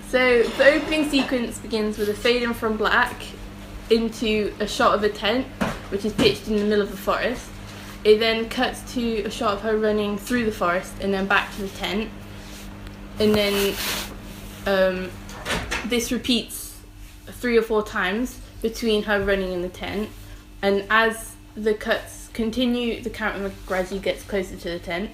So the opening sequence begins with a fade in from black into a shot of a tent, which is pitched in the middle of the forest. It then cuts to a shot of her running through the forest and then back to the tent. And then this repeats 3 or 4 times between her running in the tent. And as the cuts continue, the camera gradually gets closer to the tent.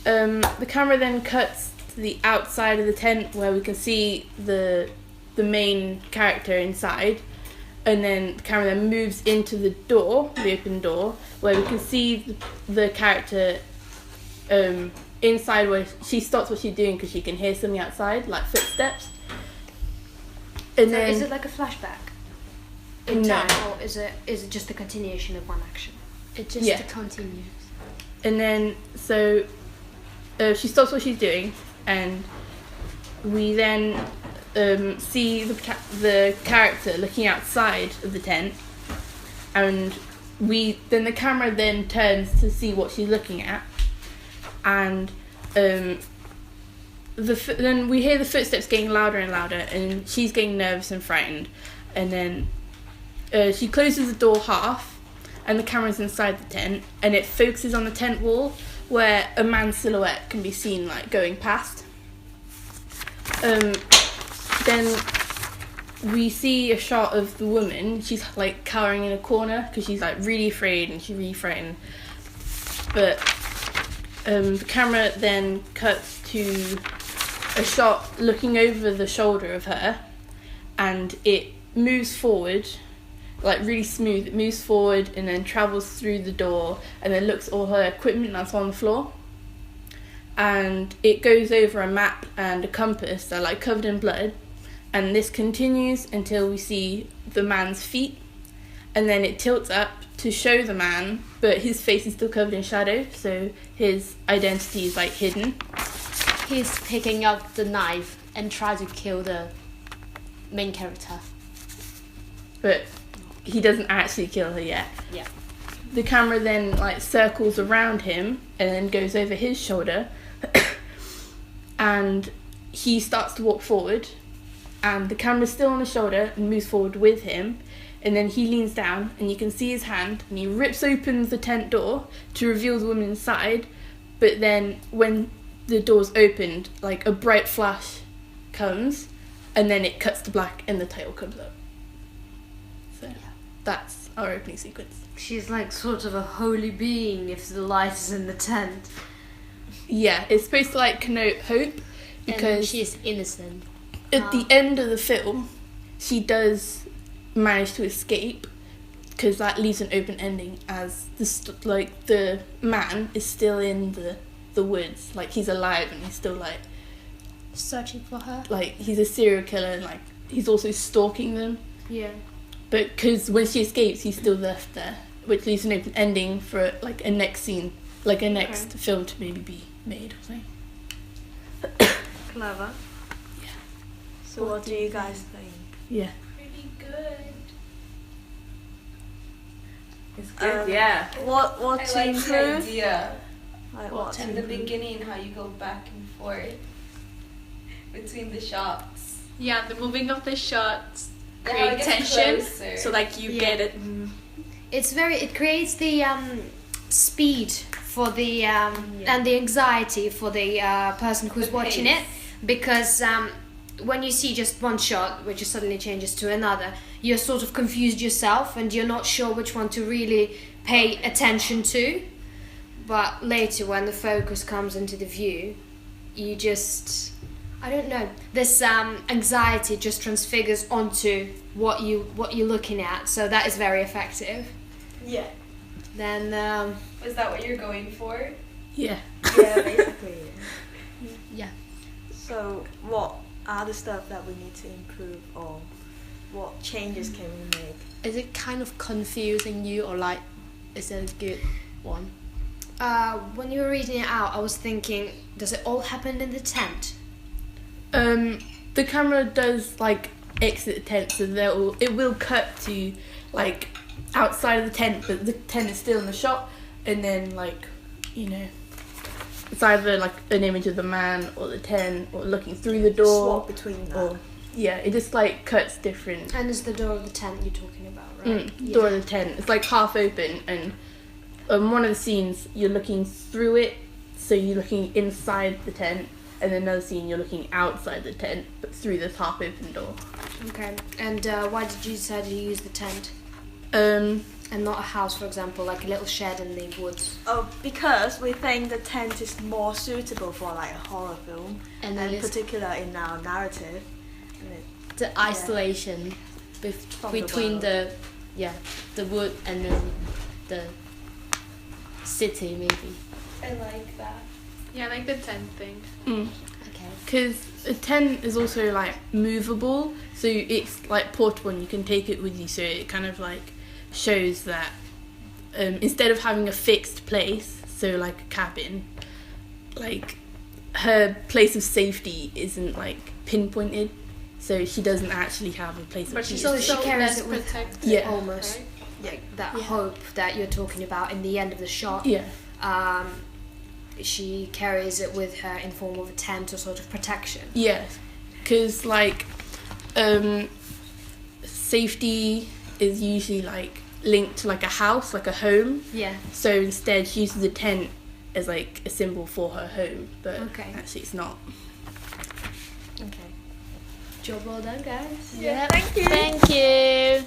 The camera then cuts to the outside of the tent where we can see the main character inside. And then the camera then moves into the door, the open door, where we can see the character inside, where she stops what she's doing because she can hear something outside, like footsteps. And so then, is it like a flashback in time, or is it just a continuation of one action? It just continues. And then, so she stops what she's doing, and we then see the character looking outside of the tent, and then the camera then turns to see what she's looking at, and then we hear the footsteps getting louder and louder, and she's getting nervous and frightened, and then she closes the door half, and the camera's inside the tent, and it focuses on the tent wall where a man's silhouette can be seen, like, going past. Then we see a shot of the woman. She's like cowering in a corner because she's like really afraid and she's really frightened. But the camera then cuts to a shot looking over the shoulder of her, and it moves forward, like really smooth. It moves forward and then travels through the door and then looks at all her equipment that's on the floor. And it goes over a map and a compass that are like covered in blood. And this continues until we see the man's feet, and then it tilts up to show the man, but his face is still covered in shadow, so his identity is like hidden. He's picking up the knife and tries to kill the main character. But he doesn't actually kill her yet. Yeah. The camera then like circles around him and then goes over his shoulder, and he starts to walk forward. And the camera's still on his shoulder and moves forward with him. And then he leans down and you can see his hand, and he rips open the tent door to reveal the woman inside. But then when the door's opened, like a bright flash comes, and then it cuts to black and the title comes up. So that's our opening sequence. She's like sort of a holy being if the light is in the tent. Yeah, it's supposed to like connote hope, because and she's innocent. At the end of the film, she does manage to escape, because that leaves an open ending, as the man is still in the woods, like he's alive and he's still like Searching for her. Like he's a serial killer, and like he's also stalking them. Yeah. But because when she escapes, he's still left there, which leaves an open ending for like a next scene, like a next film to maybe be made or something. Clever. So what do you guys think? Yeah. Pretty good. It's good, yeah. What I to like the improve? idea. Like what to In the improve? beginning, how you go back and forth between the shots. Yeah, the moving of the shots Yeah, how it create gets tension, closer. so like you get it. It creates the speed for the and the anxiety for the person who's The watching pace. it, because when you see just one shot which suddenly changes to another, you're sort of confused yourself and you're not sure which one to really pay attention to. But later, when the focus comes into the view, you just, I don't know, this anxiety just transfigures onto what you're looking at, so that is very effective. Yeah. Then Was that what you're going for? Yeah. Yeah, basically. Yeah. So what are the stuff that we need to improve, or what changes can we make? Is it kind of confusing you, or like, is it a good one? when you were reading it out, I was thinking, does it all happen in the tent? The camera does like exit the tent, so it will cut to like outside of the tent, but the tent is still in the shot, and then like, you know, it's either like an image of the man or the tent or looking through the door. Swap between that. Or yeah, it just like cuts different. And it's the door of the tent you're talking about, right? Door of the tent. It's like half open, and one of the scenes you're looking through it, so you're looking inside the tent, and then another scene you're looking outside the tent, but through this half open door. Okay. And why did you decide to use the tent Um, and not a house, for example, like a little shed in the woods? Oh, because we think the tent is more suitable for like a horror film, And and then in it's particular in our narrative. And it, the isolation From the between world. the wood and then the city maybe. I like that. Yeah, I like the tent thing. Okay. because a tent is also like movable, so it's like portable and you can take it with you, so it kind of like shows that instead of having a fixed place, so like a cabin, like her place of safety isn't like pinpointed, so she doesn't actually have a place But of she's peace. she also carries less it with her. protected. Yeah. Almost. Right? Like that hope that you're talking about in the end of the shot. Yeah, She carries it with her in form of a tent or sort of protection. yeah, because like safety is usually like linked to like a house, like a home. Yeah. So instead, she uses the tent as like a symbol for her home, but Okay. actually it's not. okay. Job well done, guys. Yeah. Thank you. Thank you.